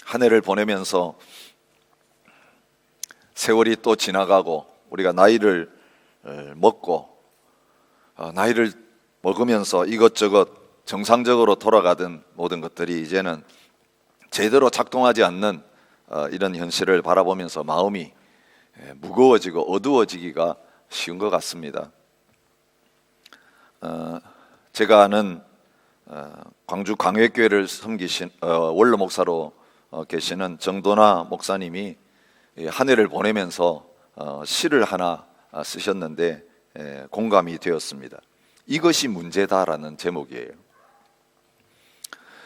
한 해를 보내면서 세월이 또 지나가고 우리가 나이를 먹고 나이를 먹으면서 이것저것 정상적으로 돌아가던 모든 것들이 이제는 제대로 작동하지 않는 이런 현실을 바라보면서 마음이 무거워지고 어두워지기가 쉬운 것 같습니다. 제가 아는 광주 광회교회를 섬기신 원로 목사로 계시는 정도나 목사님이 한 해를 보내면서 시를 하나 쓰셨는데 공감이 되었습니다. 이것이 문제다라는 제목이에요.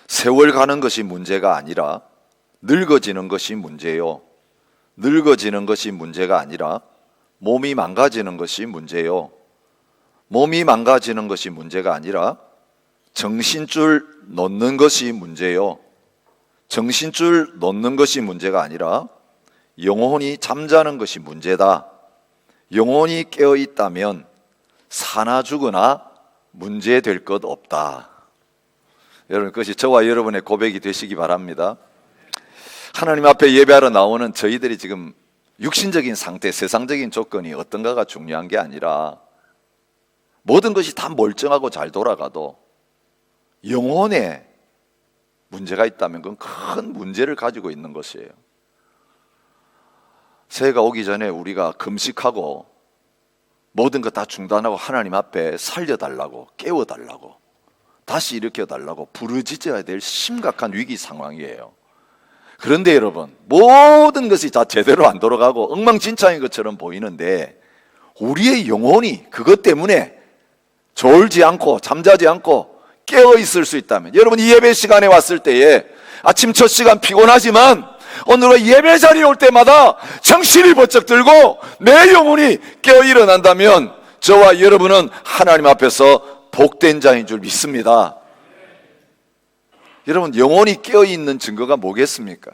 세월 가는 것이 문제가 아니라 늙어지는 것이 문제요. 늙어지는 것이 문제가 아니라 몸이 망가지는 것이 문제요. 몸이 망가지는 것이 문제가 아니라 정신줄 놓는 것이 문제요. 정신줄 놓는 것이 문제가 아니라 영혼이 잠자는 것이 문제다. 영혼이 깨어 있다면 사나 죽으나 문제될 것 없다. 여러분, 그것이 저와 여러분의 고백이 되시기 바랍니다. 하나님 앞에 예배하러 나오는 저희들이 지금 육신적인 상태, 세상적인 조건이 어떤가가 중요한 게 아니라 모든 것이 다 멀쩡하고 잘 돌아가도 영혼에 문제가 있다면 그건 큰 문제를 가지고 있는 것이에요. 새해가 오기 전에 우리가 금식하고 모든 것 다 중단하고 하나님 앞에 살려달라고, 깨워달라고, 다시 일으켜달라고 부르짖어야 될 심각한 위기 상황이에요. 그런데 여러분, 모든 것이 다 제대로 안 돌아가고 엉망진창인 것처럼 보이는데 우리의 영혼이 그것 때문에 졸지 않고 잠자지 않고 깨어 있을 수 있다면, 여러분 이 예배 시간에 왔을 때에 아침 첫 시간 피곤하지만 오늘은 예배 자리에 올 때마다 정신이 번쩍 들고 내 영혼이 깨어 일어난다면 저와 여러분은 하나님 앞에서 복된 자인 줄 믿습니다. 여러분, 영혼이 깨어 있는 증거가 뭐겠습니까?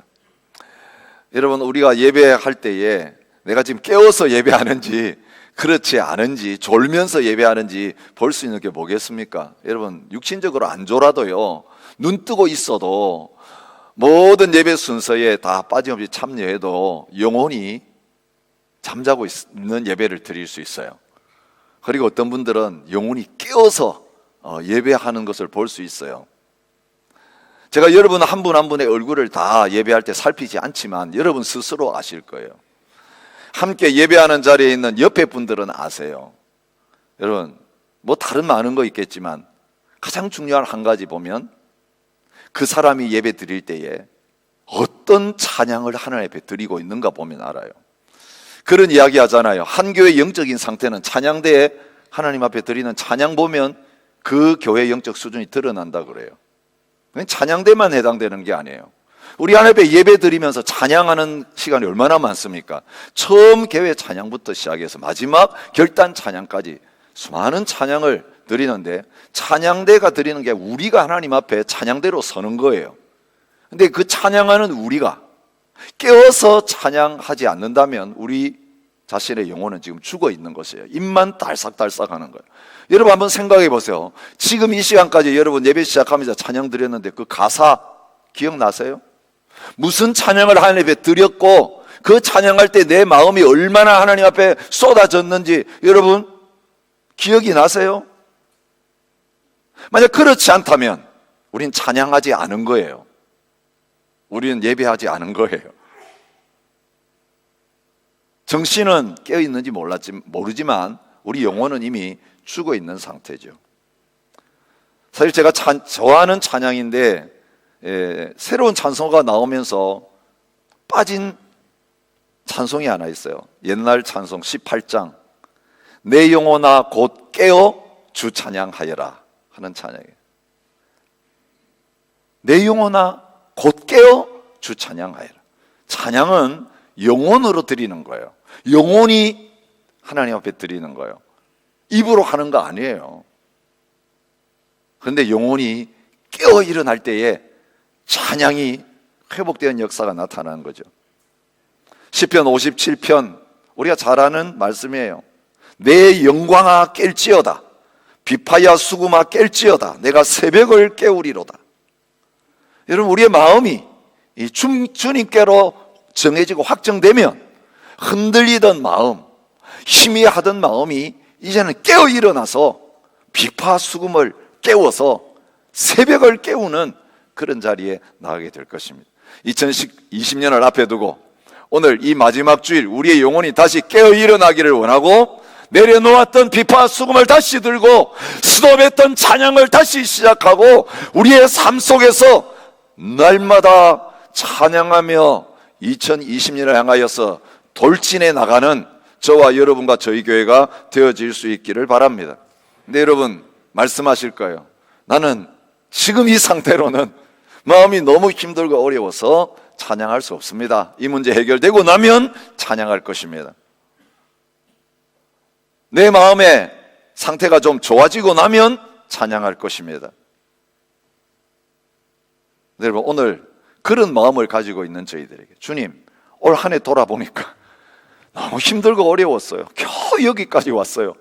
여러분, 우리가 예배할 때에 내가 지금 깨어서 예배하는지 그렇지 않은지, 졸면서 예배하는지 볼 수 있는 게 뭐겠습니까? 여러분, 육신적으로 안 졸아도요, 눈 뜨고 있어도 모든 예배 순서에 다 빠짐없이 참여해도 영혼이 잠자고 있는 예배를 드릴 수 있어요. 그리고 어떤 분들은 영혼이 깨어서 예배하는 것을 볼 수 있어요. 제가 여러분 한 분 한 분의 얼굴을 다 예배할 때 살피지 않지만 여러분 스스로 아실 거예요. 함께 예배하는 자리에 있는 옆에 분들은 아세요. 여러분, 뭐 다른 많은 거 있겠지만 가장 중요한 한 가지 보면 그 사람이 예배 드릴 때에 어떤 찬양을 하나님 앞에 드리고 있는가 보면 알아요. 그런 이야기 하잖아요. 한 교회의 영적인 상태는 찬양대에 하나님 앞에 드리는 찬양 보면 그 교회의 영적 수준이 드러난다 그래요. 찬양대만 해당되는 게 아니에요. 우리 하나님 앞에 예배 드리면서 찬양하는 시간이 얼마나 많습니까? 처음 교회 찬양부터 시작해서 마지막 결단 찬양까지 수많은 찬양을 드리는데, 찬양대가 드리는 게 우리가 하나님 앞에 찬양대로 서는 거예요. 근데 그 찬양하는 우리가 깨어서 찬양하지 않는다면 우리 자신의 영혼은 지금 죽어 있는 것이에요. 입만 달싹달싹 하는 거예요. 여러분 한번 생각해 보세요. 지금 이 시간까지 여러분 예배 시작하면서 찬양 드렸는데 그 가사 기억나세요? 무슨 찬양을 하나님 앞에 드렸고 그 찬양할 때 내 마음이 얼마나 하나님 앞에 쏟아졌는지 여러분 기억이 나세요? 만약 그렇지 않다면 우린 찬양하지 않은 거예요. 우리는 예배하지 않은 거예요. 정신은 깨어 있는지 모르지만 우리 영혼은 이미 죽어 있는 상태죠. 사실 제가 좋아하는 찬양인데 새로운 찬송가 나오면서 빠진 찬송이 하나 있어요. 옛날 찬송 18장 내 영혼아 곧 깨어 주 찬양하여라 하는 찬양이에요. 내 영혼아 곧 깨어 주 찬양하여라. 찬양은 영혼으로 드리는 거예요. 영혼이 하나님 앞에 드리는 거예요. 입으로 하는 거 아니에요. 그런데 영혼이 깨어 일어날 때에 찬양이 회복되는 역사가 나타나는 거죠. 시편 57편 우리가 잘 아는 말씀이에요. 내 영광아 깰지어다 비파야 수금아 깰지어다 내가 새벽을 깨우리로다. 여러분, 우리의 마음이 이 주님께로 정해지고 확정되면 흔들리던 마음, 희미하던 마음이 이제는 깨어 일어나서 비파 수금을 깨워서 새벽을 깨우는 그런 자리에 나가게 될 것입니다. 2020년을 앞에 두고 오늘 이 마지막 주일 우리의 영혼이 다시 깨어 일어나기를 원하고, 내려놓았던 비파 수금을 다시 들고 스톱했던 찬양을 다시 시작하고 우리의 삶 속에서 날마다 찬양하며 2020년을 향하여서 돌진해 나가는 저와 여러분과 저희 교회가 되어질 수 있기를 바랍니다. 근데 여러분 말씀하실 거예요. 나는 지금 이 상태로는 마음이 너무 힘들고 어려워서 찬양할 수 없습니다. 이 문제 해결되고 나면 찬양할 것입니다. 내 마음의 상태가 좀 좋아지고 나면 찬양할 것입니다. 여러분 오늘 그런 마음을 가지고 있는 저희들에게 주님, 올 한 해 돌아보니까 너무 힘들고 어려웠어요. 겨우 여기까지 왔어요.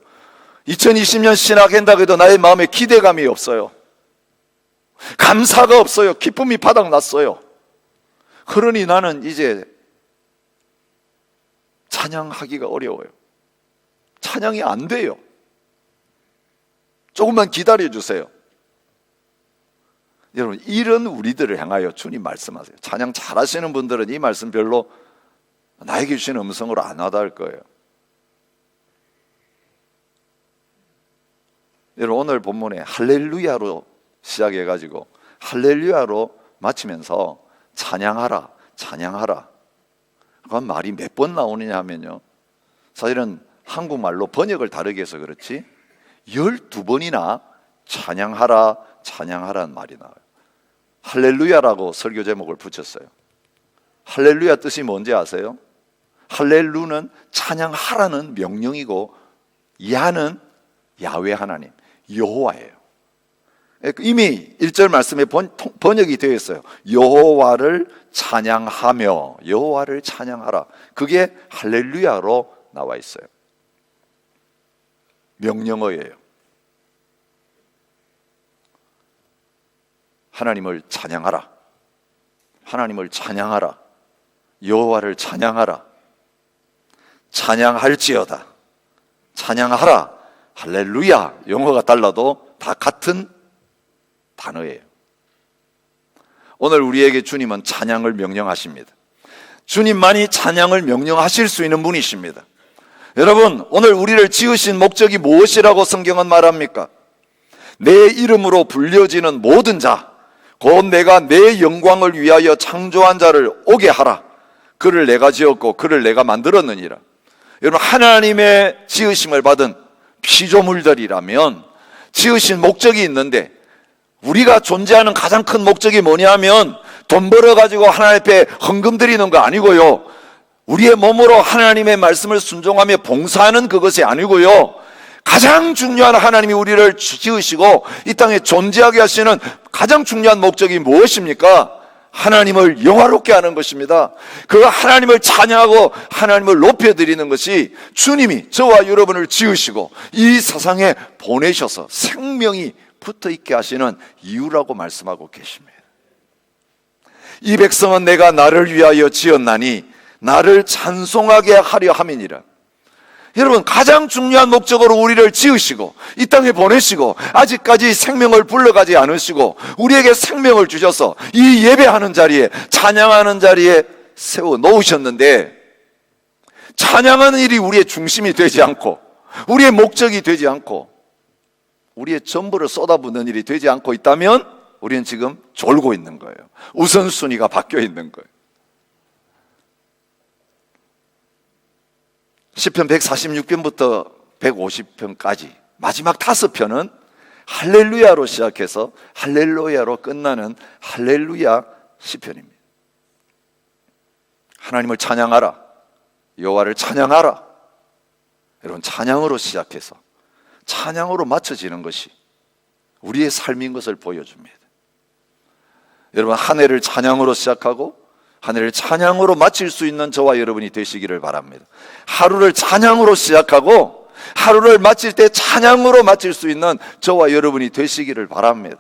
2020년 신학한다고 해도 나의 마음에 기대감이 없어요. 감사가 없어요. 기쁨이 바닥났어요. 그러니 나는 이제 찬양하기가 어려워요. 찬양이 안 돼요. 조금만 기다려 주세요. 여러분 이런 우리들을 향하여 주님 말씀하세요. 찬양 잘하시는 분들은 이 말씀 별로 나에게 주신 음성으로 안 와닿을 거예요. 여러분 오늘 본문에 할렐루야로 시작해가지고 할렐루야로 마치면서 찬양하라, 찬양하라. 그건 말이 몇 번 나오느냐 하면요, 사실은 한국말로 번역을 다르게 해서 그렇지 12번이나 찬양하라, 찬양하라는 말이 나와요. 할렐루야라고 설교 제목을 붙였어요. 할렐루야 뜻이 뭔지 아세요? 할렐루는 찬양하라는 명령이고 야는 야훼 하나님, 여호와예요. 이미 1절 말씀에 번역이 되어 있어요. 여호와를 찬양하며, 여호와를 찬양하라. 그게 할렐루야로 나와 있어요. 명령어예요. 하나님을 찬양하라, 하나님을 찬양하라, 여호와를 찬양하라, 찬양할지어다, 찬양하라, 할렐루야. 영어가 달라도 다 같은 단어예요. 오늘 우리에게 주님은 찬양을 명령하십니다. 주님만이 찬양을 명령하실 수 있는 분이십니다. 여러분 오늘 우리를 지으신 목적이 무엇이라고 성경은 말합니까? 내 이름으로 불려지는 모든 자, 곧 내가 내 영광을 위하여 창조한 자를 오게 하라. 그를 내가 지었고 그를 내가 만들었느니라. 여러분 하나님의 지으심을 받은 피조물들이라면 지으신 목적이 있는데, 우리가 존재하는 가장 큰 목적이 뭐냐면 돈 벌어가지고 하나님 앞에 헌금 드리는 거 아니고요, 우리의 몸으로 하나님의 말씀을 순종하며 봉사하는 그것이 아니고요, 가장 중요한 하나님이 우리를 지으시고 이 땅에 존재하게 하시는 가장 중요한 목적이 무엇입니까? 하나님을 영화롭게 하는 것입니다. 그 하나님을 찬양하고 하나님을 높여드리는 것이 주님이 저와 여러분을 지으시고 이 세상에 보내셔서 생명이 붙어있게 하시는 이유라고 말씀하고 계십니다. 이 백성은 내가 나를 위하여 지었나니 나를 찬송하게 하려 함이니라. 여러분 가장 중요한 목적으로 우리를 지으시고 이 땅에 보내시고 아직까지 생명을 불러가지 않으시고 우리에게 생명을 주셔서 이 예배하는 자리에, 찬양하는 자리에 세워 놓으셨는데, 찬양하는 일이 우리의 중심이 되지 않고 우리의 목적이 되지 않고 우리의 전부를 쏟아붓는 일이 되지 않고 있다면 우리는 지금 졸고 있는 거예요. 우선순위가 바뀌어 있는 거예요. 시편 146편부터 150편까지 마지막 5편은 할렐루야로 시작해서 할렐루야로 끝나는 할렐루야 시편입니다. 하나님을 찬양하라, 여호와를 찬양하라. 여러분 찬양으로 시작해서 찬양으로 맞춰지는 것이 우리의 삶인 것을 보여줍니다. 여러분 한 해를 찬양으로 시작하고 한 해를 찬양으로 마칠 수 있는 저와 여러분이 되시기를 바랍니다. 하루를 찬양으로 시작하고 하루를 마칠 때 찬양으로 마칠 수 있는 저와 여러분이 되시기를 바랍니다.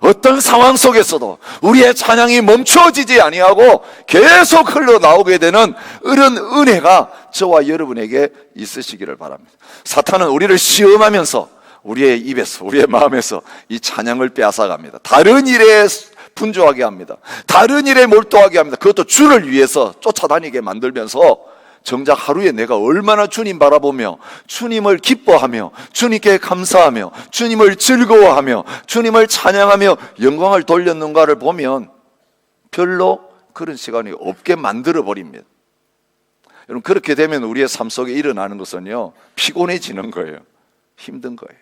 어떤 상황 속에서도 우리의 찬양이 멈춰지지 아니하고 계속 흘러나오게 되는 이런 은혜가 저와 여러분에게 있으시기를 바랍니다. 사탄은 우리를 시험하면서 우리의 입에서, 우리의 마음에서 이 찬양을 빼앗아갑니다. 다른 일에 분주하게 합니다. 다른 일에 몰두하게 합니다. 그것도 주를 위해서 쫓아다니게 만들면서 정작 하루에 내가 얼마나 주님 바라보며 주님을 기뻐하며 주님께 감사하며 주님을 즐거워하며 주님을 찬양하며 영광을 돌렸는가를 보면 별로 그런 시간이 없게 만들어 버립니다. 여러분, 그렇게 되면 우리의 삶 속에 일어나는 것은요, 피곤해지는 거예요. 힘든 거예요.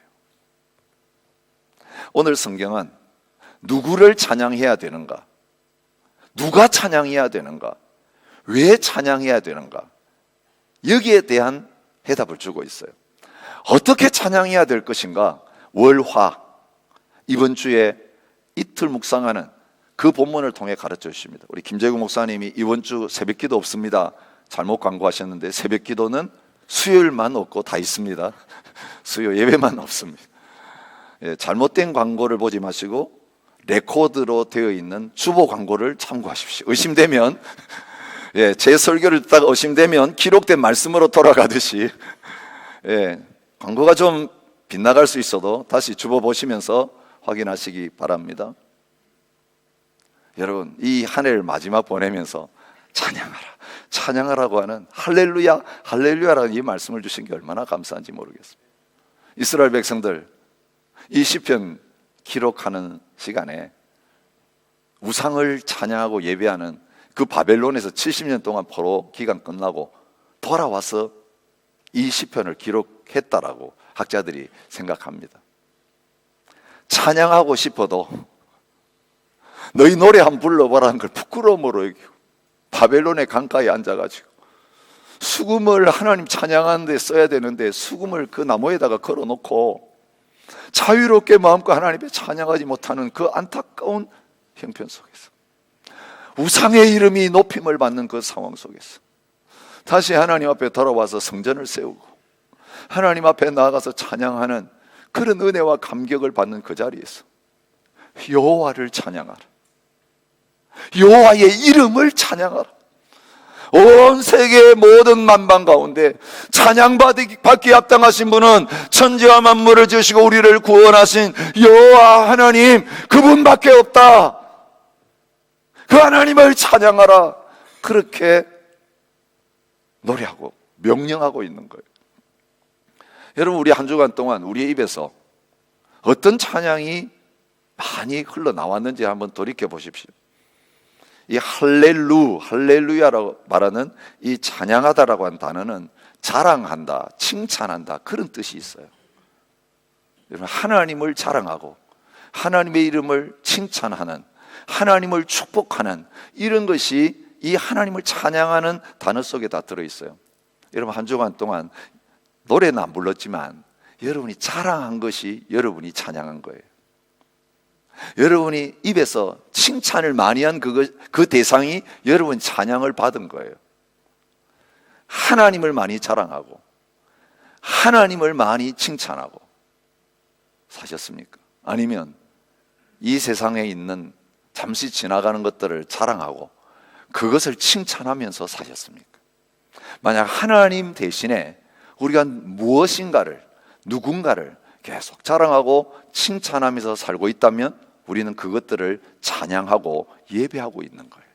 오늘 성경은 누구를 찬양해야 되는가? 누가 찬양해야 되는가? 왜 찬양해야 되는가? 여기에 대한 해답을 주고 있어요. 어떻게 찬양해야 될 것인가? 월화, 이번 주에 이틀 묵상하는 그 본문을 통해 가르쳐 주십니다. 우리 김재구 목사님이 이번 주 새벽기도 없습니다, 잘못 광고하셨는데 새벽기도는 수요일만 없고 다 있습니다. 수요 예배만 없습니다. 잘못된 광고를 보지 마시고 레코드로 되어 있는 주보 광고를 참고하십시오. 의심되면 제 설교를 듣다가 의심되면 기록된 말씀으로 돌아가듯이 광고가 좀 빗나갈 수 있어도 다시 주보 보시면서 확인하시기 바랍니다. 여러분, 이 한 해를 마지막 보내면서 찬양하라, 찬양하라고 하는 할렐루야, 할렐루야라는 이 말씀을 주신 게 얼마나 감사한지 모르겠습니다. 이스라엘 백성들 이 시편 기록하는 시간에 우상을 찬양하고 예배하는 그 바벨론에서 70년 동안 포로 기간 끝나고 돌아와서 이 시편을 기록했다라고 학자들이 생각합니다. 찬양하고 싶어도 너희 노래 한번 불러보라는 걸 부끄러움으로 여기고 바벨론의 강가에 앉아가지고 수금을 하나님 찬양하는 데 써야 되는데 수금을 그 나무에다가 걸어놓고 자유롭게 마음껏 하나님의 찬양하지 못하는 그 안타까운 형편 속에서 우상의 이름이 높임을 받는 그 상황 속에서 다시 하나님 앞에 돌아와서 성전을 세우고 하나님 앞에 나아가서 찬양하는 그런 은혜와 감격을 받는 그 자리에서 여호와를 찬양하라, 여호와의 이름을 찬양하라. 온 세계의 모든 만방 가운데 찬양받기 합당하신 분은 천지와 만물을 지으시고 우리를 구원하신 여호와 하나님, 그분밖에 없다. 그 하나님을 찬양하라. 그렇게 노래하고 명령하고 있는 거예요. 여러분, 우리 한 주간 동안 우리의 입에서 어떤 찬양이 많이 흘러나왔는지 한번 돌이켜 보십시오. 이 할렐루야라고 말하는 이 찬양하다라고 하는 단어는 자랑한다, 칭찬한다, 그런 뜻이 있어요. 여러분, 하나님을 자랑하고 하나님의 이름을 칭찬하는, 하나님을 축복하는 이런 것이 이 하나님을 찬양하는 단어 속에 다 들어있어요. 여러분, 한 주간 동안 노래는 안 불렀지만 여러분이 자랑한 것이 여러분이 찬양한 거예요. 여러분이 입에서 칭찬을 많이 한 그 대상이 여러분 찬양을 받은 거예요. 하나님을 많이 자랑하고 하나님을 많이 칭찬하고 사셨습니까? 아니면 이 세상에 있는 잠시 지나가는 것들을 자랑하고 그것을 칭찬하면서 사셨습니까? 만약 하나님 대신에 우리가 무엇인가를, 누군가를 계속 자랑하고 칭찬하면서 살고 있다면 우리는 그것들을 찬양하고 예배하고 있는 거예요.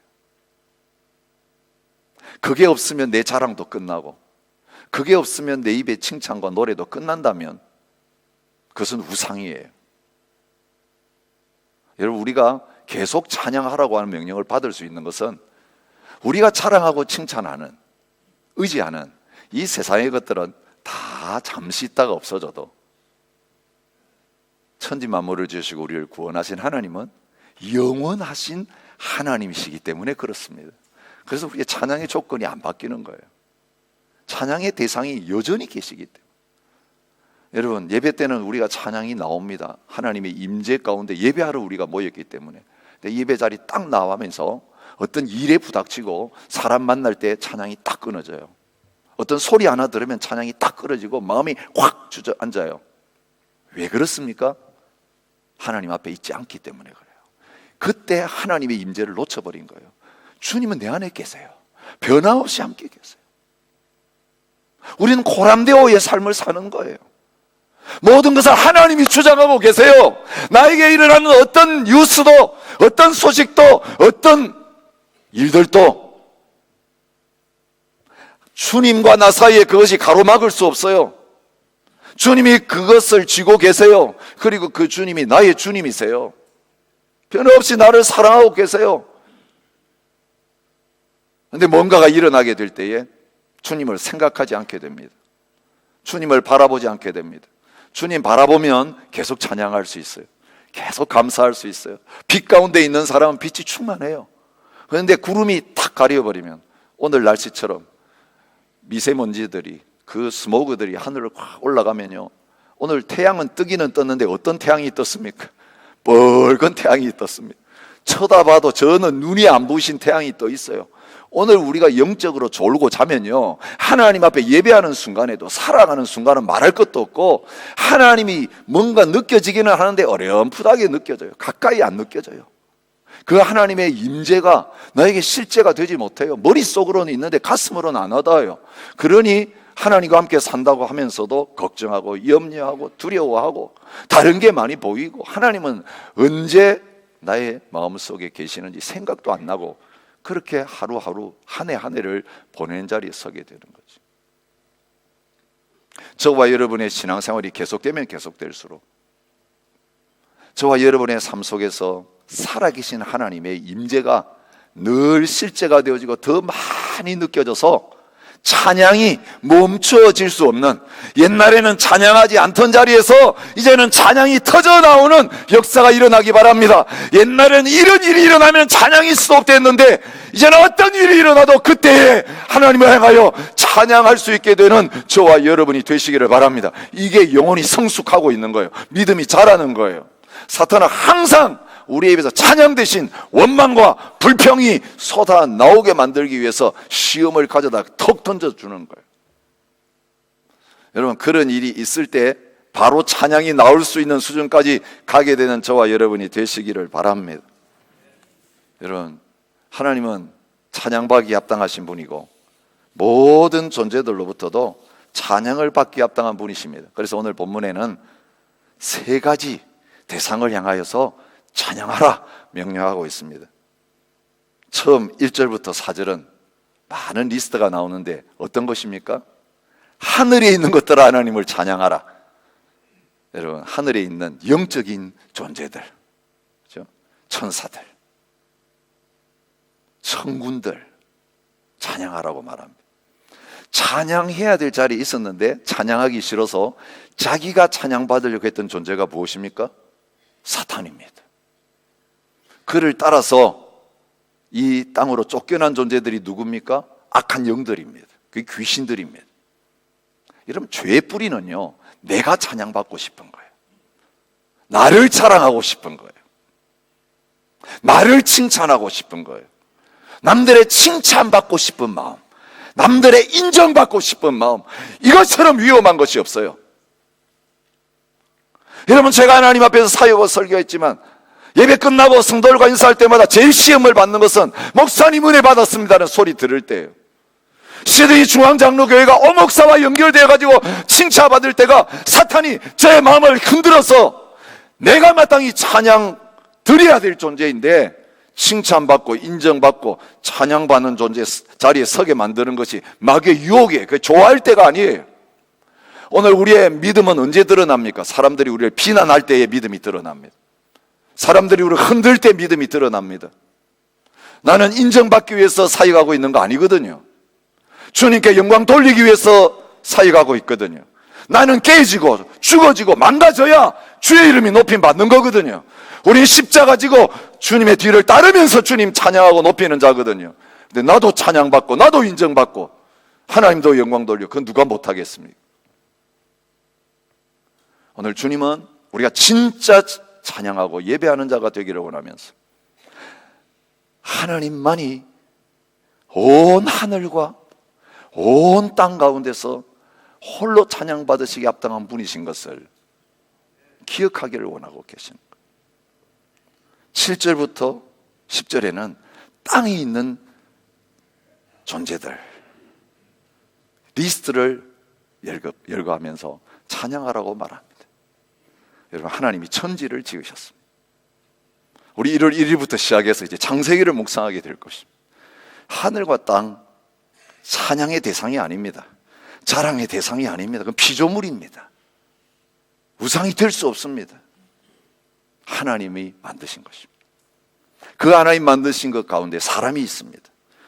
그게 없으면 내 자랑도 끝나고 그게 없으면 내 입의 칭찬과 노래도 끝난다면 그것은 우상이에요. 여러분, 우리가 계속 찬양하라고 하는 명령을 받을 수 있는 것은 우리가 자랑하고 칭찬하는, 의지하는 이 세상의 것들은 다 잠시 있다가 없어져도 천지 만물을 지으시고 우리를 구원하신 하나님은 영원하신 하나님이시기 때문에 그렇습니다. 그래서 우리의 찬양의 조건이 안 바뀌는 거예요. 찬양의 대상이 여전히 계시기 때문에. 여러분, 예배 때는 우리가 찬양이 나옵니다. 하나님의 임재 가운데 예배하러 우리가 모였기 때문에. 근데 예배 자리 딱 나가면서 어떤 일에 부닥치고 사람 만날 때 찬양이 딱 끊어져요. 어떤 소리 하나 들으면 찬양이 딱 끊어지고 마음이 확 주저앉아요. 왜 그렇습니까? 하나님 앞에 있지 않기 때문에 그래요. 그때 하나님의 임재를 놓쳐버린 거예요. 주님은 내 안에 계세요. 변함없이 함께 계세요. 우리는 고람되어의 삶을 사는 거예요. 모든 것을 하나님이 주장하고 계세요. 나에게 일어나는 어떤 뉴스도, 어떤 소식도, 어떤 일들도 주님과 나 사이에 그것이 가로막을 수 없어요. 주님이 그것을 쥐고 계세요. 그리고 그 주님이 나의 주님이세요. 변함없이 나를 사랑하고 계세요. 그런데 뭔가가 일어나게 될 때에 주님을 생각하지 않게 됩니다. 주님을 바라보지 않게 됩니다. 주님 바라보면 계속 찬양할 수 있어요. 계속 감사할 수 있어요. 빛 가운데 있는 사람은 빛이 충만해요. 그런데 구름이 탁 가려버리면 오늘 날씨처럼 미세먼지들이, 그 스모그들이 하늘을 확 올라가면요, 오늘 태양은 뜨기는 떴는데 어떤 태양이 떴습니까? 뻘건 태양이 떴습니다. 쳐다봐도 저는 눈이 안 부신 태양이 떠 있어요. 오늘 우리가 영적으로 졸고 자면요, 하나님 앞에 예배하는 순간에도, 살아가는 순간은 말할 것도 없고, 하나님이 뭔가 느껴지기는 하는데 어렴풋하게 느껴져요. 가까이 안 느껴져요. 그 하나님의 임재가 나에게 실제가 되지 못해요. 머릿속으로는 있는데 가슴으로는 안 와닿아요. 그러니 하나님과 함께 산다고 하면서도 걱정하고 염려하고 두려워하고 다른 게 많이 보이고, 하나님은 언제 나의 마음속에 계시는지 생각도 안 나고, 그렇게 하루하루 한 해 한 해를 보내는 자리에 서게 되는 거죠. 저와 여러분의 신앙생활이 계속되면 계속될수록 저와 여러분의 삶 속에서 살아계신 하나님의 임재가 늘 실제가 되어지고 더 많이 느껴져서 찬양이 멈춰질 수 없는, 옛날에는 찬양하지 않던 자리에서 이제는 찬양이 터져 나오는 역사가 일어나기 바랍니다. 옛날에는 이런 일이 일어나면 찬양이 스톱됐는데 이제는 어떤 일이 일어나도 그때에 하나님을 향하여 찬양할 수 있게 되는 저와 여러분이 되시기를 바랍니다. 이게 영혼이 성숙하고 있는 거예요. 믿음이 자라는 거예요. 사탄은 항상 우리 입에서 찬양 대신 원망과 불평이 쏟아 나오게 만들기 위해서 시험을 가져다 턱 던져주는 거예요. 여러분, 그런 일이 있을 때 바로 찬양이 나올 수 있는 수준까지 가게 되는 저와 여러분이 되시기를 바랍니다. 여러분, 하나님은 찬양받기 합당하신 분이고 모든 존재들로부터도 찬양을 받기 합당한 분이십니다. 그래서 오늘 본문에는 세 가지 대상을 향하여서 찬양하라 명령하고 있습니다. 처음 1절부터 4절은 많은 리스트가 나오는데 어떤 것입니까? 하늘에 있는 것들아 하나님을 찬양하라. 여러분, 하늘에 있는 영적인 존재들, 그렇죠? 천사들, 천군들 찬양하라고 말합니다. 찬양해야 될 자리에 있었는데 찬양하기 싫어서 자기가 찬양받으려고 했던 존재가 무엇입니까? 사탄입니다. 그를 따라서 이 땅으로 쫓겨난 존재들이 누굽니까? 악한 영들입니다. 그게 귀신들입니다. 여러분, 죄의 뿌리는요, 내가 찬양받고 싶은 거예요. 나를 자랑하고 싶은 거예요. 나를 칭찬하고 싶은 거예요. 남들의 칭찬받고 싶은 마음, 남들의 인정받고 싶은 마음, 이것처럼 위험한 것이 없어요. 여러분, 제가 하나님 앞에서 사역을 설교했지만 예배 끝나고 성도들과 인사할 때마다 제일 시험을 받는 것은 목사님 은혜 받았습니다는 소리 들을 때예요. 시드니 중앙장로교회가 오목사와 연결되어 가지고 칭찬받을 때가 사탄이 제 마음을 흔들어서 내가 마땅히 찬양 드려야 될 존재인데 칭찬받고 인정받고 찬양받는 존재 자리에 서게 만드는 것이 마귀의 유혹이에요. 그게 좋아할 때가 아니에요. 오늘 우리의 믿음은 언제 드러납니까? 사람들이 우리를 비난할 때의 믿음이 드러납니다. 사람들이 우리를 흔들 때 믿음이 드러납니다. 나는 인정받기 위해서 사역하고 있는 거 아니거든요. 주님께 영광 돌리기 위해서 사역하고 있거든요. 나는 깨지고 죽어지고 망가져야 주의 이름이 높임 받는 거거든요. 우리는 십자가 지고 주님의 뒤를 따르면서 주님 찬양하고 높이는 자거든요. 근데 나도 찬양받고 나도 인정받고 하나님도 영광 돌려, 그건 누가 못하겠습니까? 오늘 주님은 우리가 진짜 찬양하고 예배하는 자가 되기를 원하면서 하나님만이 온 하늘과 온 땅 가운데서 홀로 찬양받으시기 합당한 분이신 것을 기억하기를 원하고 계십니다. 7절부터 10절에는 땅에 있는 존재들 리스트를 열거하면서 찬양하라고 말합니다. 여러분, 하나님이 천지를 지으셨습니다. 우리 1월 1일부터 시작해서 이제 창세기를 묵상하게 될 것입니다. 하늘과 땅 찬양의 대상이 아닙니다. 자랑의 대상이 아닙니다. 그건 피조물입니다. 우상이 될 수 없습니다. 하나님이 만드신 것입니다. 그 하나님 만드신 것 가운데 사람이 있습니다.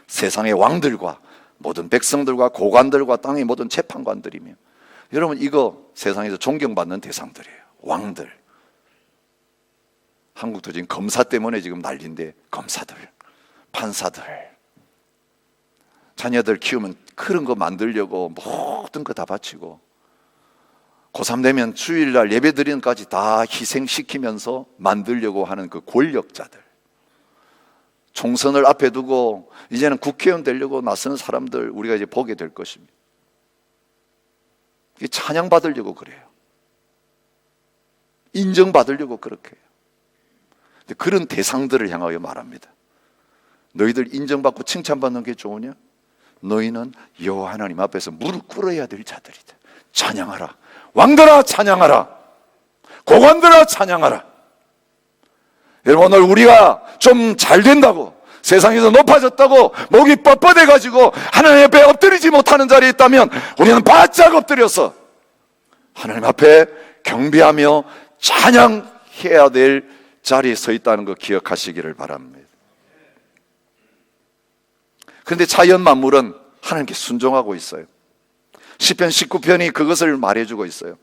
세상의 왕들과 모든 백성들과 고관들과 땅의 모든 재판관들이며, 여러분, 이거 세상에서 존경받는 대상들이에요. 왕들. 한국도 지금 검사 때문에 지금 난리인데, 검사들, 판사들, 자녀들 키우면 그런 거 만들려고 모든 거 다 바치고, 고3 되면 주일날 예배 드리는까지 다 희생시키면서 만들려고 하는 그 권력자들, 총선을 앞에 두고 이제는 국회의원 되려고 나서는 사람들 우리가 이제 보게 될 것입니다. 이게 찬양받으려고 그래요. 인정받으려고 그렇게 해요. 그런 대상들을 향하여 말합니다. 너희들 인정받고 칭찬받는 게 좋으냐? 너희는 여호와 하나님 앞에서 무릎 꿇어야 될 자들이다. 찬양하라. 왕들아 찬양하라. 고관들아 찬양하라. 여러분, 오늘 우리가 좀 잘 된다고, 세상에서 높아졌다고 목이 뻣뻣해 가지고 하나님 앞에 엎드리지 못하는 자리에 있다면 우리는 바짝 엎드려서 하나님 앞에 경배하며 찬양해야 될 자리에 서 있다는 거 기억하시기를 바랍니다. 그런데 자연 만물은 하나님께 순종하고 있어요. 시편 19편이 그것을 말해주고 있어요.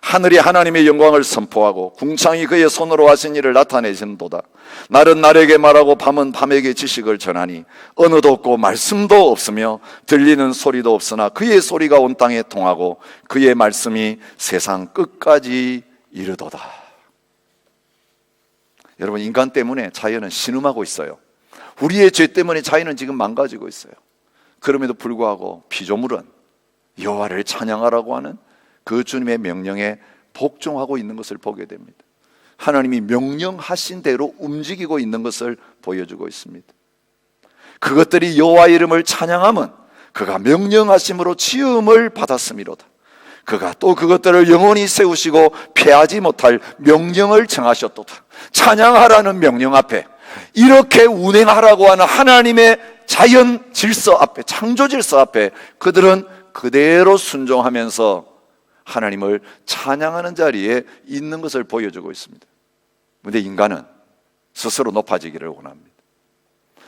하늘이 하나님의 영광을 선포하고 궁창이 그의 손으로 하신 일을 나타내신도다. 날은 날에게 말하고 밤은 밤에게 지식을 전하니 언어도 없고 말씀도 없으며 들리는 소리도 없으나 그의 소리가 온 땅에 통하고 그의 말씀이 세상 끝까지 이르도다. 여러분, 인간 때문에 자연은 신음하고 있어요. 우리의 죄 때문에 자연은 지금 망가지고 있어요. 그럼에도 불구하고 피조물은 여호와를 찬양하라고 하는 그 주님의 명령에 복종하고 있는 것을 보게 됩니다. 하나님이 명령하신 대로 움직이고 있는 것을 보여주고 있습니다. 그것들이 여호와 이름을 찬양하면 그가 명령하심으로 지음을 받았음이로다. 그가 또 그것들을 영원히 세우시고 폐하지 못할 명령을 정하셨도다. 찬양하라는 명령 앞에, 이렇게 운행하라고 하는 하나님의 자연 질서 앞에, 창조 질서 앞에 그들은 그대로 순종하면서 하나님을 찬양하는 자리에 있는 것을 보여주고 있습니다. 그런데 인간은 스스로 높아지기를 원합니다.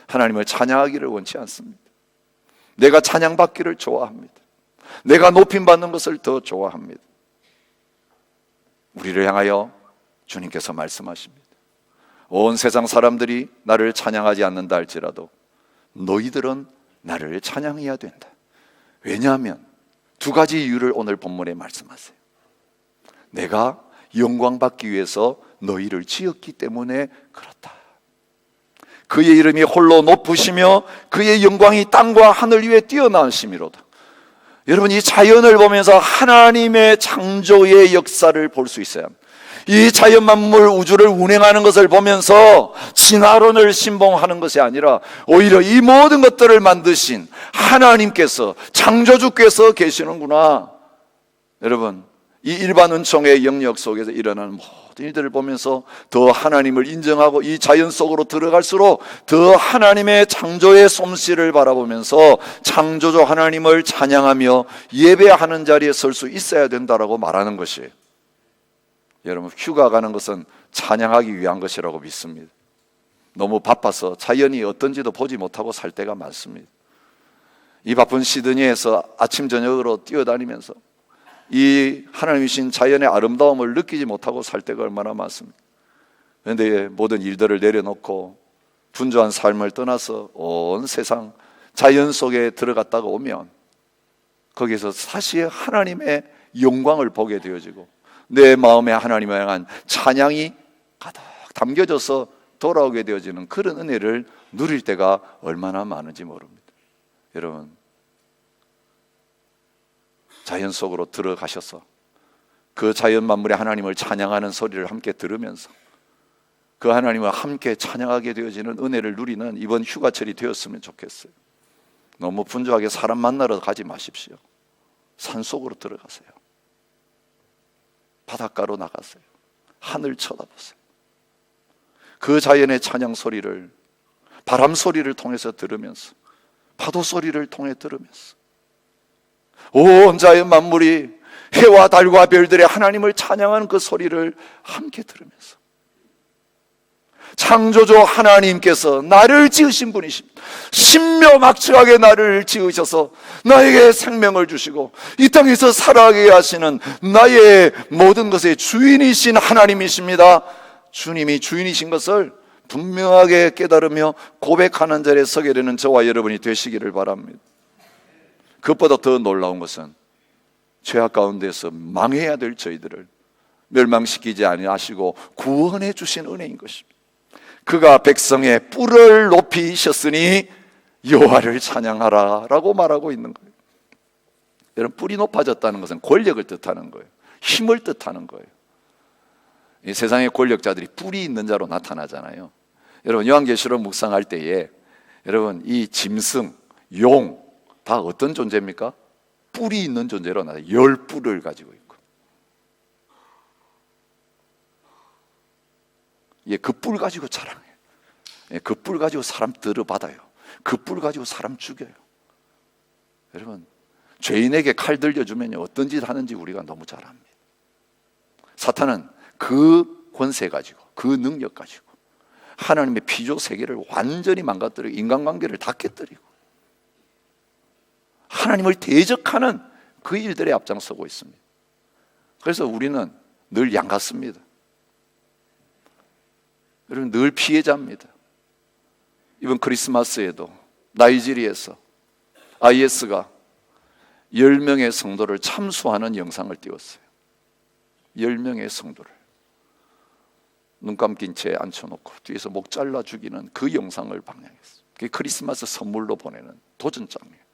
하나님을 찬양하기를 원치 않습니다. 내가 찬양받기를 좋아합니다. 내가 높임받는 것을 더 좋아합니다. 우리를 향하여 주님께서 말씀하십니다. 온 세상 사람들이 나를 찬양하지 않는다 할지라도 너희들은 나를 찬양해야 된다. 왜냐하면 두 가지 이유를 오늘 본문에 말씀하세요. 내가 영광 받기 위해서 너희를 지었기 때문에 그렇다. 그의 이름이 홀로 높으시며 그의 영광이 땅과 하늘 위에 뛰어나심이로다. 여러분, 이 자연을 보면서 하나님의 창조의 역사를 볼 수 있어요. 이 자연 만물 우주를 운행하는 것을 보면서 진화론을 신봉하는 것이 아니라 오히려 이 모든 것들을 만드신 하나님께서, 창조주께서 계시는구나. 여러분, 이 일반 은총의 영역 속에서 일어나는 모든 일들을 보면서 더 하나님을 인정하고 이 자연 속으로 들어갈수록 더 하나님의 창조의 솜씨를 바라보면서 창조주 하나님을 찬양하며 예배하는 자리에 설 수 있어야 된다라고 말하는 것이에요. 여러분, 휴가 가는 것은 찬양하기 위한 것이라고 믿습니다. 너무 바빠서 자연이 어떤지도 보지 못하고 살 때가 많습니다. 이 바쁜 시드니에서 아침 저녁으로 뛰어다니면서 이 하나님이신 자연의 아름다움을 느끼지 못하고 살 때가 얼마나 많습니다. 그런데 모든 일들을 내려놓고 분주한 삶을 떠나서 온 세상 자연 속에 들어갔다가 오면 거기에서 사실 하나님의 영광을 보게 되어지고 내 마음에 하나님을 향한 찬양이 가득 담겨져서 돌아오게 되어지는 그런 은혜를 누릴 때가 얼마나 많은지 모릅니다. 여러분, 자연 속으로 들어가셔서 그 자연 만물의 하나님을 찬양하는 소리를 함께 들으면서 그 하나님과 함께 찬양하게 되어지는 은혜를 누리는 이번 휴가철이 되었으면 좋겠어요. 너무 분주하게 사람 만나러 가지 마십시오. 산속으로 들어가세요. 바닷가로 나가세요. 하늘 쳐다보세요. 그 자연의 찬양 소리를, 바람 소리를 통해서 들으면서, 파도 소리를 통해 들으면서, 온 자연 만물이 해와 달과 별들의 하나님을 찬양하는 그 소리를 함께 들으면서, 창조주 하나님께서 나를 지으신 분이십니다. 신묘막측하게 나를 지으셔서 나에게 생명을 주시고 이 땅에서 살아가게 하시는 나의 모든 것의 주인이신 하나님이십니다. 주님이 주인이신 것을 분명하게 깨달으며 고백하는 자리에 서게 되는 저와 여러분이 되시기를 바랍니다. 그것보다 더 놀라운 것은 죄악 가운데서 망해야 될 저희들을 멸망시키지 아니하시고 구원해 주신 은혜인 것입니다. 그가 백성의 뿔을 높이셨으니 여호와를 찬양하라 라고 말하고 있는 거예요. 여러분, 뿔이 높아졌다는 것은 권력을 뜻하는 거예요. 힘을 뜻하는 거예요. 이 세상의 권력자들이 뿔이 있는 자로 나타나잖아요. 여러분, 요한계시록 묵상할 때에 여러분, 이 짐승, 용 다 어떤 존재입니까? 뿔이 있는 존재로 나타나요. 10뿔을 가지고 있고, 그 뿔 가지고 자랑해요. 그 뿔 가지고 사람 들어받아요. 그 뿔 가지고 사람 죽여요. 여러분, 죄인에게 칼 들려주면 어떤 짓 하는지 우리가 너무 잘 압니다. 사탄은 그 권세 가지고, 그 능력 가지고 하나님의 피조 세계를 완전히 망가뜨리고 인간관계를 다 깨뜨리고 하나님을 대적하는 그 일들에 앞장서고 있습니다. 그래서 우리는 늘 양 같습니다. 여러분, 늘 피해자입니다. 이번 크리스마스에도 나이지리아에서 IS가 10명의 성도를 참수하는 영상을 띄웠어요. 10명의 성도를 눈 감긴 채 앉혀놓고 뒤에서 목 잘라 죽이는 그 영상을 방영했어요. 그게 크리스마스 선물로 보내는 도전장이에요.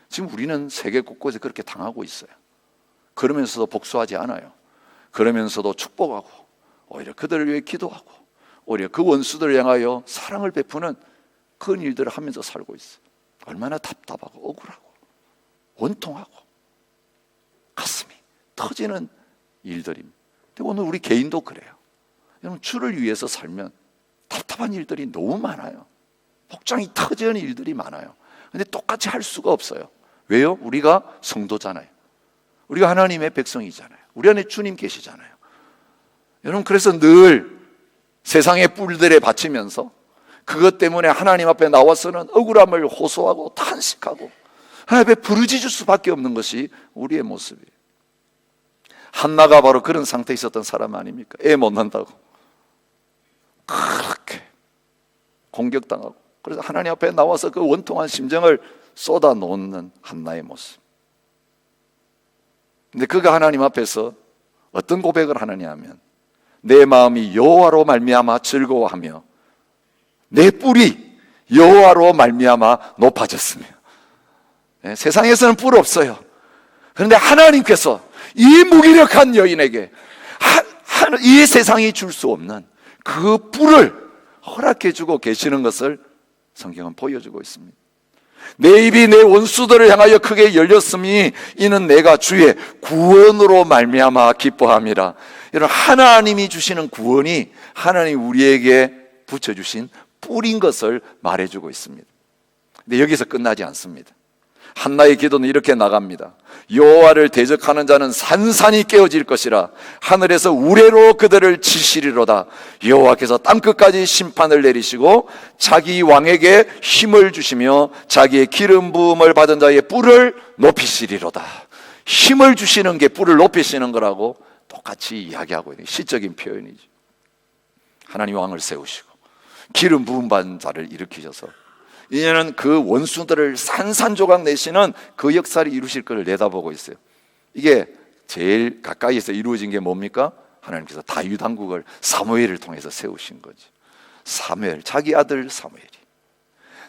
지금 우리는 세계 곳곳에 그렇게 당하고 있어요. 그러면서도 복수하지 않아요. 그러면서도 축복하고 오히려 그들을 위해 기도하고 오히려 그 원수들을 향하여 사랑을 베푸는 그런 일들을 하면서 살고 있어요. 얼마나 답답하고 억울하고 원통하고 가슴이 터지는 일들입니다. 근데 오늘 우리 개인도 그래요. 여러분, 주를 위해서 살면 답답한 일들이 너무 많아요. 복장이 터지는 일들이 많아요. 근데 똑같이 할 수가 없어요. 왜요? 우리가 성도잖아요. 우리가 하나님의 백성이잖아요. 우리 안에 주님 계시잖아요. 여러분, 그래서 늘 세상의 뿔들에 바치면서 그것 때문에 하나님 앞에 나와서는 억울함을 호소하고 탄식하고 하나님 앞에 부르짖을 수밖에 없는 것이 우리의 모습이에요. 한나가 바로 그런 상태에 있었던 사람 아닙니까? 애 못 낳는다고 그렇게 공격당하고, 그래서 하나님 앞에 나와서 그 원통한 심정을 쏟아놓는 한나의 모습. 근데 그가 하나님 앞에서 어떤 고백을 하느냐 하면, 내 마음이 여호와로 말미암아 즐거워하며 내 뿔이 여호와로 말미암아 높아졌으며. 세상에서는 뿔 없어요. 그런데 하나님께서 이 무기력한 여인에게 이 세상이 줄 수 없는 그 뿔을 허락해 주고 계시는 것을 성경은 보여주고 있습니다. 내 입이 내 원수들을 향하여 크게 열렸으니 이는 내가 주의 구원으로 말미암아 기뻐함이라. 여러분, 하나님이 주시는 구원이 하나님이 우리에게 붙여주신 뿔인 것을 말해주고 있습니다. 근데 여기서 끝나지 않습니다. 한나의 기도는 이렇게 나갑니다. 여호와를 대적하는 자는 산산이 깨어질 것이라. 하늘에서 우레로 그들을 치시리로다. 여호와께서 땅끝까지 심판을 내리시고 자기 왕에게 힘을 주시며 자기의 기름 부음을 받은 자의 뿔을 높이시리로다. 힘을 주시는 게 뿔을 높이시는 거라고 똑같이 이야기하고 있는 시적인 표현이죠. 하나님 왕을 세우시고 기름 부음 받은 자를 일으키셔서 이제는 그 원수들을 산산조각 내시는 그 역사를 이루실 것을 내다보고 있어요. 이게 제일 가까이에서 이루어진 게 뭡니까? 하나님께서 다윗 왕국을 사무엘을 통해서 세우신 거죠. 사무엘, 자기 아들 사무엘이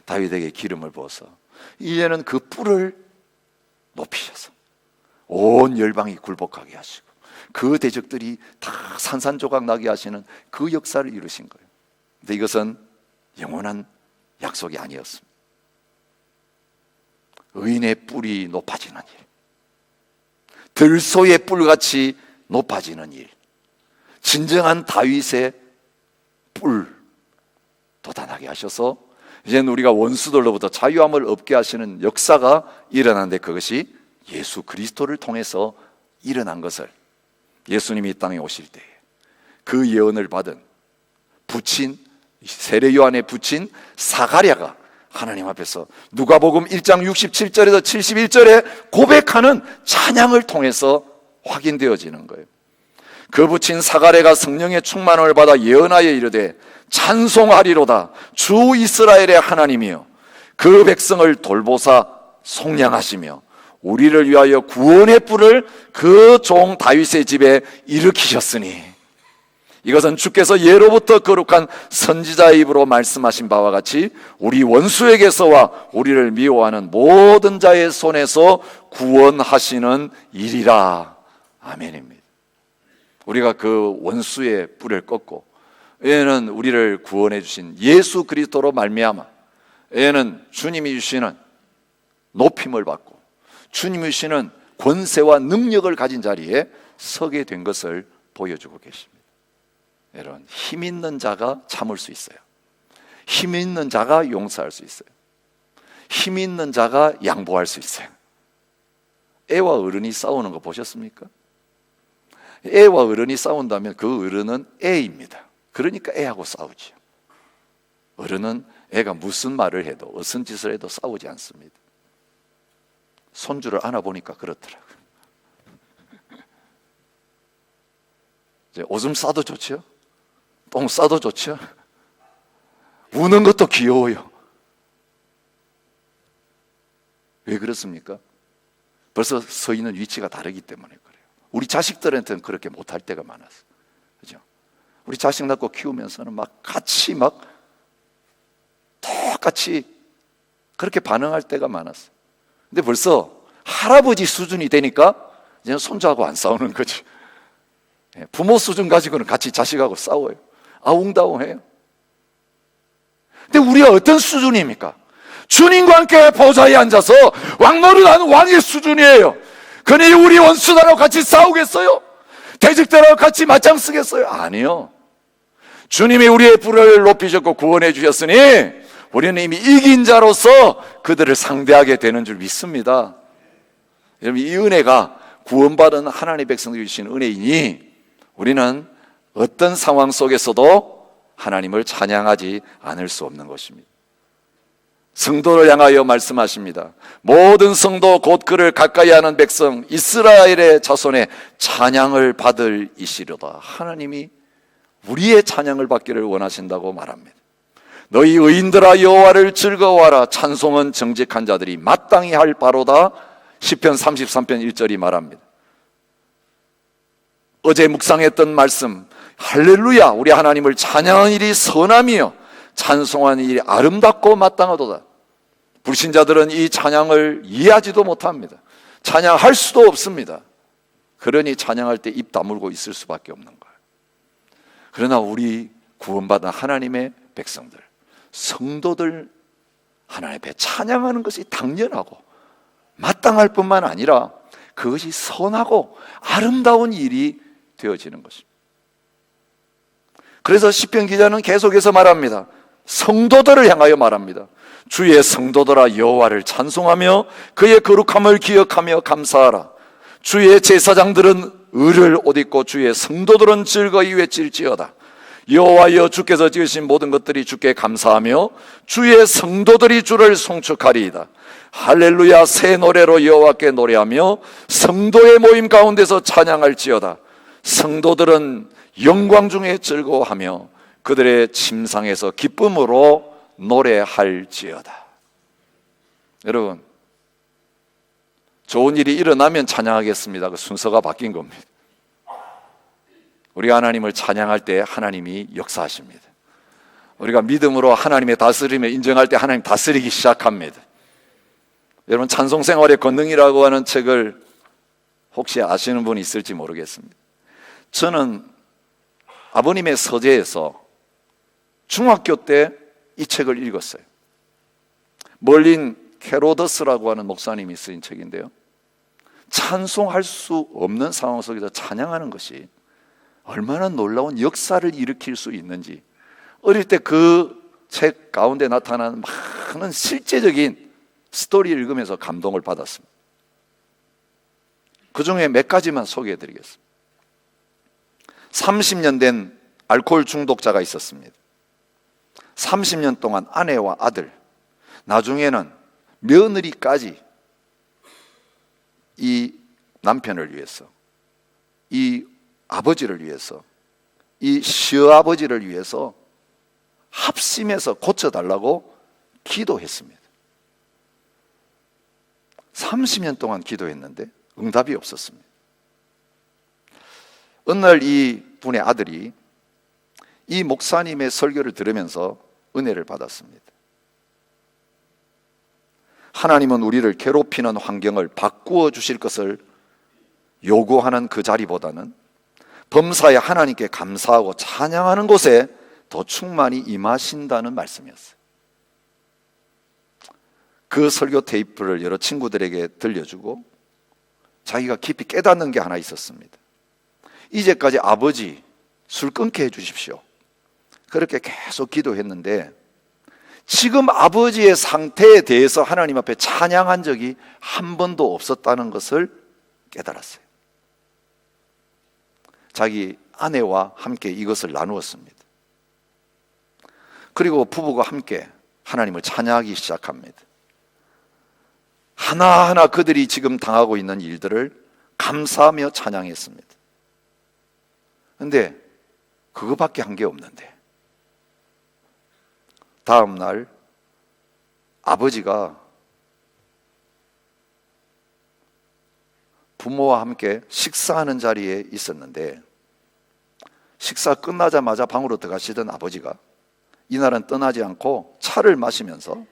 다윗에게 기름을 부어서 이제는 그 뿔을 높이셔서 온 열방이 굴복하게 하시고 그 대적들이 다 산산조각 나게 하시는 그 역사를 이루신 거예요. 근데 이것은 영원한 약속이 아니었습니다. 의인의 뿔이 높아지는 일, 들소의 뿔같이 높아지는 일, 진정한 다윗의 뿔 돋아나게 하셔서 이제는 우리가 원수들로부터 자유함을 얻게 하시는 역사가 일어나는데, 그것이 예수 그리스도를 통해서 일어난 것을 예수님이 이 땅에 오실 때에 그 예언을 받은 부친, 세례 요한에 부친 사가랴가 하나님 앞에서 누가복음 1장 67절에서 71절에 고백하는 찬양을 통해서 확인되어지는 거예요. 그 부친 사가랴가 성령의 충만을 받아 예언하여 이르되 찬송하리로다 주 이스라엘의 하나님이여 그 백성을 돌보사 속량하시며 우리를 위하여 구원의 뿔을 그 종 다윗의 집에 일으키셨으니, 이것은 주께서 예로부터 거룩한 선지자의 입으로 말씀하신 바와 같이 우리 원수에게서와 우리를 미워하는 모든 자의 손에서 구원하시는 일이라. 아멘입니다. 우리가 그 원수의 뿔을 꺾고 얘는 우리를 구원해 주신 예수 그리스도로 말미암아 얘는 주님이 주시는 높임을 받고 주님이 주시는 권세와 능력을 가진 자리에 서게 된 것을 보여주고 계십니다. 여러분, 힘 있는 자가 참을 수 있어요. 힘 있는 자가 용서할 수 있어요. 힘 있는 자가 양보할 수 있어요. 애와 어른이 싸우는 거 보셨습니까? 애와 어른이 싸운다면 그 어른은 애입니다. 그러니까 애하고 싸우죠. 어른은 애가 무슨 말을 해도 어슨 짓을 해도 싸우지 않습니다. 손주를 안아보니까 그렇더라고요. 이제 오줌 싸도 좋죠. 똥 싸도 좋죠. 우는 것도 귀여워요. 왜 그렇습니까? 벌써 서 있는 위치가 다르기 때문에 그래요. 우리 자식들한테는 그렇게 못할 때가 많았어요. 그죠? 우리 자식 낳고 키우면서는 같이 똑같이 그렇게 반응할 때가 많았어요. 근데 벌써 할아버지 수준이 되니까 이제 손주하고 안 싸우는 거지. 부모 수준 가지고는 같이 자식하고 싸워요. 아웅다웅해요. 근데 우리가 어떤 수준입니까? 주님과 함께 보좌에 앉아서 왕노릇하는 왕의 수준이에요. 그러니 우리 원수들하고 같이 싸우겠어요? 대적들하고 같이 맞짱 쓰겠어요? 아니요. 주님이 우리의 뿔을 높이셨고 구원해 주셨으니 우리는 이미 이긴 자로서 그들을 상대하게 되는 줄 믿습니다. 여러분, 이 은혜가 구원받은 하나님의 백성들이 주신 은혜이니 우리는 어떤 상황 속에서도 하나님을 찬양하지 않을 수 없는 것입니다. 성도를 향하여 말씀하십니다. 모든 성도 곧 그를 가까이 하는 백성 이스라엘의 자손의 찬양을 받을 이시로다. 하나님이 우리의 찬양을 받기를 원하신다고 말합니다. 너희 의인들아 여호와를 즐거워하라. 찬송은 정직한 자들이 마땅히 할 바로다. 시편 33편 1절이 말합니다. 어제 묵상했던 말씀, 할렐루야, 우리 하나님을 찬양하는 일이 선함이요 찬송하는 일이 아름답고 마땅하도다. 불신자들은 이 찬양을 이해하지도 못합니다. 찬양할 수도 없습니다. 그러니 찬양할 때 입 다물고 있을 수밖에 없는 거예요. 그러나 우리 구원받은 하나님의 백성들, 성도들 하나님 앞에 찬양하는 것이 당연하고 마땅할 뿐만 아니라 그것이 선하고 아름다운 일이 되어지는 것입니다. 그래서 시편 기자는 계속해서 말합니다. 성도들을 향하여 말합니다. 주의 성도들아 여호와를 찬송하며 그의 거룩함을 기억하며 감사하라. 주의 제사장들은 의를 옷 입고 주의 성도들은 즐거이 외칠지어다. 여호와여 주께서 지으신 모든 것들이 주께 감사하며 주의 성도들이 주를 송축하리이다. 할렐루야, 새 노래로 여호와께 노래하며 성도의 모임 가운데서 찬양할지어다. 성도들은 영광 중에 즐거워하며 그들의 침상에서 기쁨으로 노래할지어다. 여러분, 좋은 일이 일어나면 찬양하겠습니다. 그 순서가 바뀐 겁니다. 우리가 하나님을 찬양할 때 하나님이 역사하십니다. 우리가 믿음으로 하나님의 다스림을 인정할 때 하나님 다스리기 시작합니다. 여러분, 찬송생활의 권능이라고 하는 책을 혹시 아시는 분이 있을지 모르겠습니다. 저는 아버님의 서재에서 중학교 때 이 책을 읽었어요. 멀린 캐로더스라고 하는 목사님이 쓰인 책인데요, 찬송할 수 없는 상황 속에서 찬양하는 것이 얼마나 놀라운 역사를 일으킬 수 있는지, 어릴 때 그 책 가운데 나타나는 많은 실제적인 스토리를 읽으면서 감동을 받았습니다. 그 중에 몇 가지만 소개해 드리겠습니다. 30년 된 알코올 중독자가 있었습니다. 30년 동안 아내와 아들, 나중에는 며느리까지 이 남편을 위해서, 이 아버지를 위해서, 이 시어아버지를 위해서 합심해서 고쳐달라고 기도했습니다. 30년 동안 기도했는데 응답이 없었습니다. 어느 날 이 분의 아들이 이 목사님의 설교를 들으면서 은혜를 받았습니다. 하나님은 우리를 괴롭히는 환경을 바꾸어 주실 것을 요구하는 그 자리보다는 범사에 하나님께 감사하고 찬양하는 곳에 더 충만히 임하신다는 말씀이었어요. 그 설교 테이프를 여러 친구들에게 들려주고 자기가 깊이 깨닫는 게 하나 있었습니다. 이제까지 아버지 술 끊게 해주십시오, 그렇게 계속 기도했는데 지금 아버지의 상태에 대해서 하나님 앞에 찬양한 적이 한 번도 없었다는 것을 깨달았어요. 자기 아내와 함께 이것을 나누었습니다. 그리고 부부가 함께 하나님을 찬양하기 시작합니다. 하나하나 그들이 지금 당하고 있는 일들을 감사하며 찬양했습니다. 그런데 그거밖에 한 게 없는데 다음 날 아버지가 부모와 함께 식사하는 자리에 있었는데 식사 끝나자마자 방으로 들어가시던 아버지가 이날은 떠나지 않고 차를 마시면서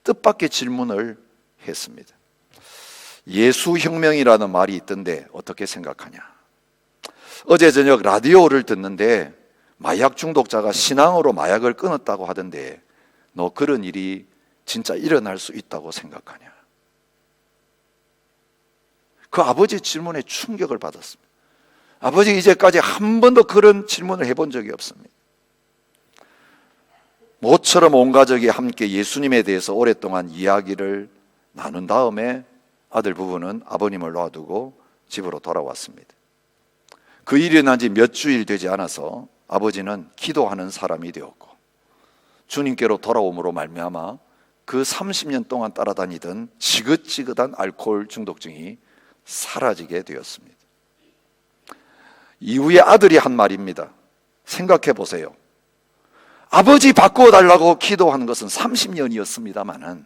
뜻밖의 질문을 했습니다. 예수혁명이라는 말이 있던데 어떻게 생각하냐? 어제 저녁 라디오를 듣는데 마약 중독자가 신앙으로 마약을 끊었다고 하던데 너 그런 일이 진짜 일어날 수 있다고 생각하냐? 그 아버지 질문에 충격을 받았습니다. 아버지 이제까지 한 번도 그런 질문을 해본 적이 없습니다. 모처럼 온 가족이 함께 예수님에 대해서 오랫동안 이야기를 나눈 다음에 아들 부부는 아버님을 놔두고 집으로 돌아왔습니다. 그 일이 난 지 몇 주일 되지 않아서 아버지는 기도하는 사람이 되었고 주님께로 돌아옴으로 말미암아 그 30년 동안 따라다니던 지긋지긋한 알코올 중독증이 사라지게 되었습니다. 이후에 아들이 한 말입니다. 생각해 보세요. 아버지 바꾸어 달라고 기도한 것은 30년이었습니다마는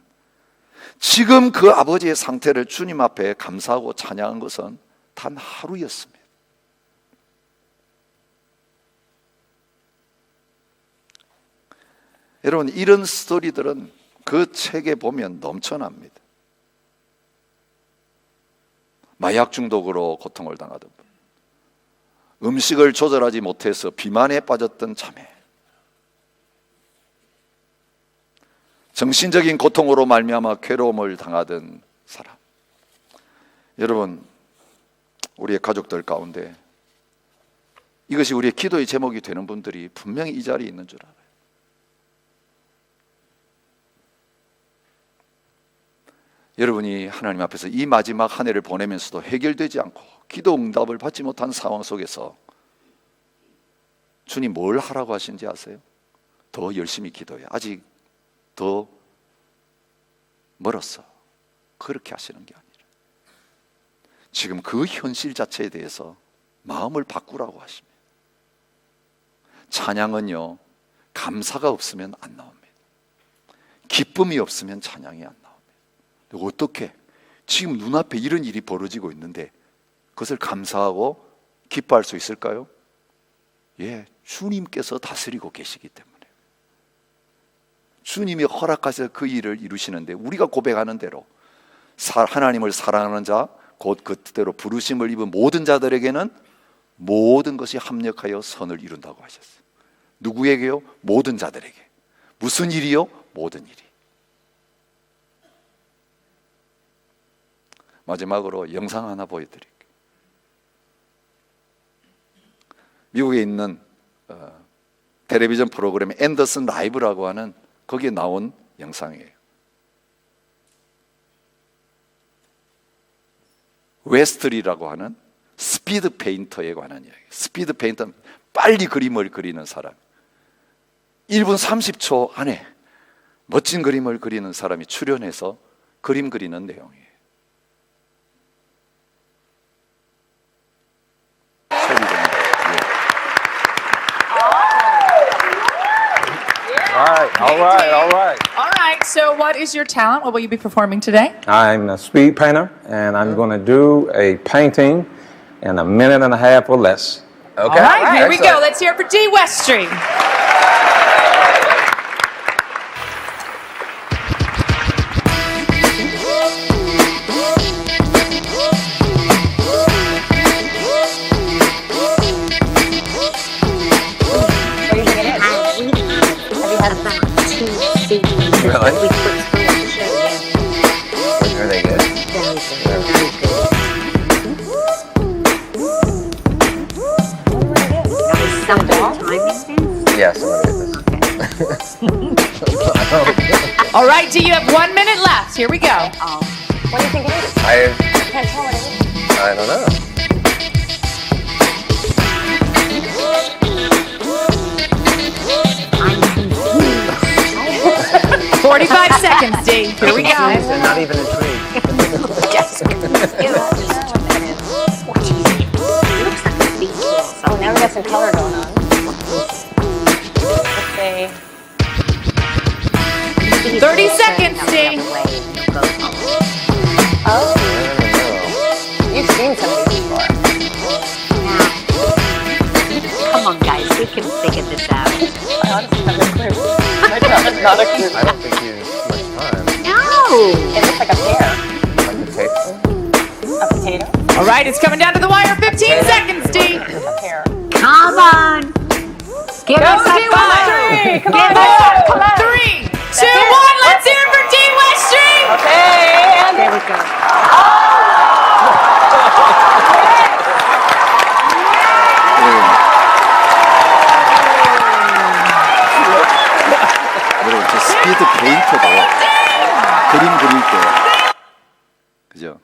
지금 그 아버지의 상태를 주님 앞에 감사하고 찬양한 것은 단 하루였습니다. 여러분, 이런 스토리들은 그 책에 보면 넘쳐납니다. 마약 중독으로 고통을 당하던 분, 음식을 조절하지 못해서 비만에 빠졌던 자매, 정신적인 고통으로 말미암아 괴로움을 당하던 사람. 여러분, 우리의 가족들 가운데 이것이 우리의 기도의 제목이 되는 분들이 분명히 이 자리에 있는 줄 알아요. 여러분이 하나님 앞에서 이 마지막 한 해를 보내면서도 해결되지 않고 기도 응답을 받지 못한 상황 속에서 주님 뭘 하라고 하신지 아세요? 더 열심히 기도해. 아직 더 멀었어. 그렇게 하시는 게 아니라 지금 그 현실 자체에 대해서 마음을 바꾸라고 하십니다. 찬양은요, 감사가 없으면 안 나옵니다. 기쁨이 없으면 찬양이 안 나옵니다. 어떻게? 지금 눈앞에 이런 일이 벌어지고 있는데 그것을 감사하고 기뻐할 수 있을까요? 예, 주님께서 다스리고 계시기 때문에. 주님이 허락하셔서 그 일을 이루시는데 우리가 고백하는 대로 하나님을 사랑하는 자, 곧 그대로 부르심을 입은 모든 자들에게는 모든 것이 합력하여 선을 이룬다고 하셨어요. 누구에게요? 모든 자들에게. 무슨 일이요? 모든 일이. 마지막으로 영상 하나 보여드릴게요. 미국에 있는 텔레비전 프로그램 앤더슨 라이브라고 하는 거기에 나온 영상이에요. 웨스트리라고 하는 스피드 페인터에 관한 이야기. 스피드 페인터, 빨리 그림을 그리는 사람. 1분 30초 안에 멋진 그림을 그리는 사람이 출연해서 그림 그리는 내용이에요. 소리 좀. All right. All right, so what is your talent? What will you be performing today? I'm a speed painter, and I'm going to do a painting in a minute and a half or less. All right, here we go. Let's hear it for Dee Westry. Really? We put through the show, yeah. Are they good? Very good. Some timing things? Yes, I'm going to All right, Dee, you have 1 minute left. Here we go. Oh. What do you think it is? I Can't tell what it is. don't know. 45 seconds, Dee. Here we go. I'm not even intrigued. Yes. Oh, now we got some color going on. Let's say 30 seconds, Dee. Oh, you've seen some of these before. Come on, guys, we can figure this out. I honestly have no clue. Not a clue. I don't think you have much time. No! It looks like a pear. Like the tape. A potato. All right, it's coming down to the wire. 15 seconds, Dee. A pear. Come on! Give Go, us a Dee clue! Westry. Come Give on, us a come on. 3, 2, 1. Let's hear it for Dee Westry. Okay, and There we go. 여러분, 저 스피드 페인터도 그림 그릴 때, 그죠?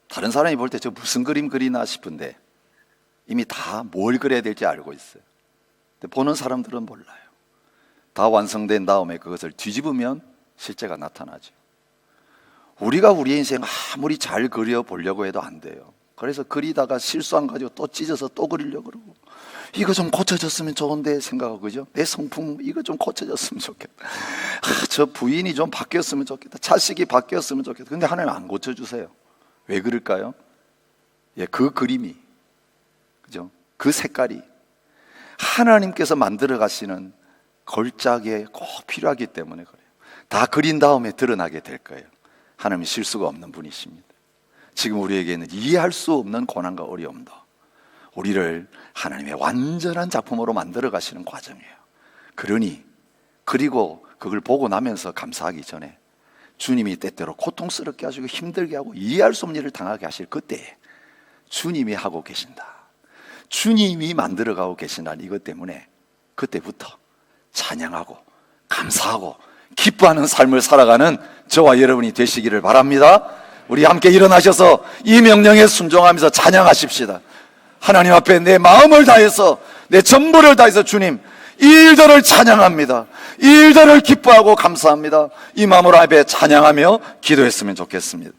다른 사람이 볼 때 저 무슨 그림 그리나 싶은데 이미 다 뭘 그려야 될지 알고 있어요. 근데 보는 사람들은 몰라요. 다 완성된 다음에 그것을 뒤집으면 실제가 나타나죠. 우리가 우리의 인생 아무리 잘 그려보려고 해도 안 돼요. 그래서 그리다가 실수한 가지고 또 찢어서 또 그리려고 그러고, 이거 좀 고쳐졌으면 좋은데 생각하고, 그죠? 내 성품 이거 좀 고쳐졌으면 좋겠다. 저 부인이 좀 바뀌었으면 좋겠다. 자식이 바뀌었으면 좋겠다. 근데 하나님 안 고쳐주세요. 왜 그럴까요? 예, 그 그림이, 그죠? 그 색깔이 하나님께서 만들어 가시는 걸작에 꼭 필요하기 때문에 그래요. 다 그린 다음에 드러나게 될 거예요. 하나님이 실수가 없는 분이십니다. 지금 우리에게는 이해할 수 없는 고난과 어려움도 우리를 하나님의 완전한 작품으로 만들어 가시는 과정이에요. 그러니, 그리고 그걸 보고 나면서 감사하기 전에 주님이 때때로 고통스럽게 하시고 힘들게 하고 이해할 수 없는 일을 당하게 하실 그때에 주님이 하고 계신다, 주님이 만들어가고 계신다는 이것 때문에 그때부터 찬양하고 감사하고 기뻐하는 삶을 살아가는 저와 여러분이 되시기를 바랍니다. 우리 함께 일어나셔서 이 명령에 순종하면서 찬양하십시다. 하나님 앞에 내 마음을 다해서, 내 전부를 다해서 주님, 이 일들을 찬양합니다. 이 일들을 기뻐하고 감사합니다. 이 마음으로 앞에 찬양하며 기도했으면 좋겠습니다.